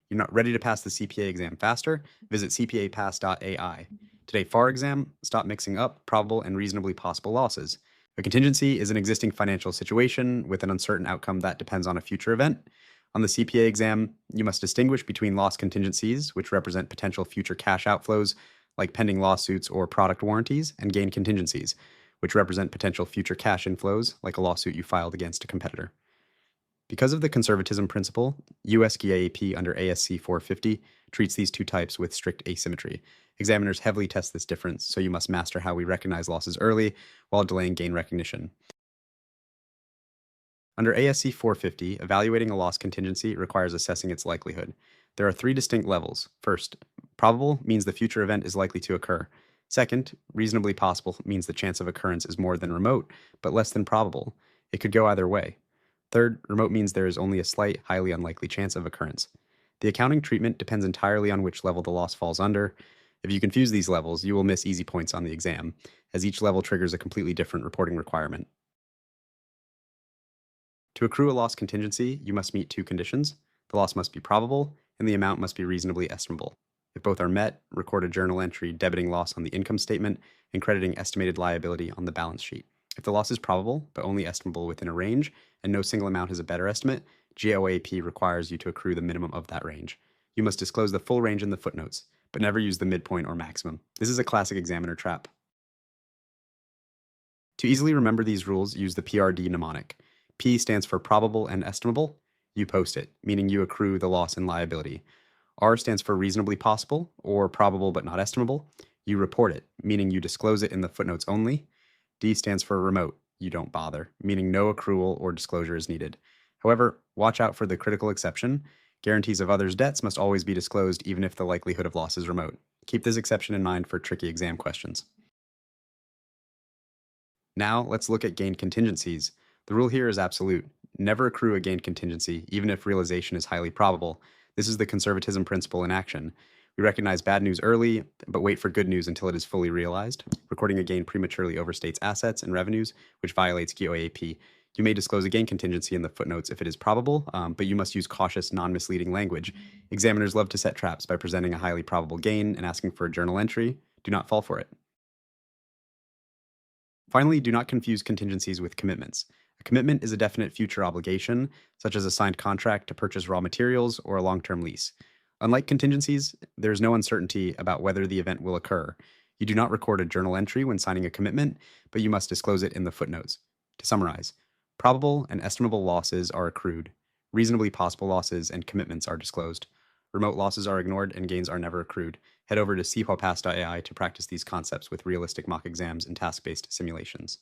You're not ready to pass the CPA exam faster? Visit cpapass.ai. Today, FAR exam, stop mixing up probable and reasonably possible losses. A contingency is an existing financial situation with an uncertain outcome that depends on a future event. On the CPA exam, you must distinguish between loss contingencies, which represent potential future cash outflows, like pending lawsuits or product warranties, and gain contingencies, which represent potential future cash inflows, like a lawsuit you filed against a competitor. Because of the conservatism principle, US GAAP under ASC 450 treats these two types with strict asymmetry. Examiners heavily test this difference, so you must master how we recognize losses early while delaying gain recognition. Under ASC 450, evaluating a loss contingency requires assessing its likelihood. There are three distinct levels. First, probable means the future event is likely to occur. Second, reasonably possible means the chance of occurrence is more than remote, but less than probable. It could go either way. Third, remote means there is only a slight, highly unlikely chance of occurrence. The accounting treatment depends entirely on which level the loss falls under. If you confuse these levels, you will miss easy points on the exam, as each level triggers a completely different reporting requirement. To accrue a loss contingency, you must meet two conditions. The loss must be probable, and the amount must be reasonably estimable. If both are met, record a journal entry debiting loss on the income statement and crediting estimated liability on the balance sheet. If the loss is probable, but only estimable within a range, and no single amount is a better estimate, GAAP requires you to accrue the minimum of that range. You must disclose the full range in the footnotes, but never use the midpoint or maximum. This is a classic examiner trap. To easily remember these rules, use the PRD mnemonic. P stands for probable and estimable. You post it, meaning you accrue the loss and liability. R stands for reasonably possible, or probable but not estimable. You report it, meaning you disclose it in the footnotes only. D stands for remote. You don't bother, meaning no accrual or disclosure is needed. However, watch out for the critical exception. Guarantees of others' debts must always be disclosed even if the likelihood of loss is remote. Keep this exception in mind for tricky exam questions. Now, let's look at gain contingencies. The rule here is absolute. Never accrue a gain contingency, even if realization is highly probable. This is the conservatism principle in action. We recognize bad news early, but wait for good news until it is fully realized. Recording a gain prematurely overstates assets and revenues, which violates GAAP. You may disclose a gain contingency in the footnotes if it is probable, but you must use cautious, non-misleading language. Examiners love to set traps by presenting a highly probable gain and asking for a journal entry. Do not fall for it. Finally, do not confuse contingencies with commitments. A commitment is a definite future obligation, such as a signed contract to purchase raw materials or a long-term lease. Unlike contingencies, there is no uncertainty about whether the event will occur. You do not record a journal entry when signing a commitment, but you must disclose it in the footnotes. To summarize, probable and estimable losses are accrued. Reasonably possible losses and commitments are disclosed. Remote losses are ignored and gains are never accrued. Head over to cpapass.ai to practice these concepts with realistic mock exams and task-based simulations.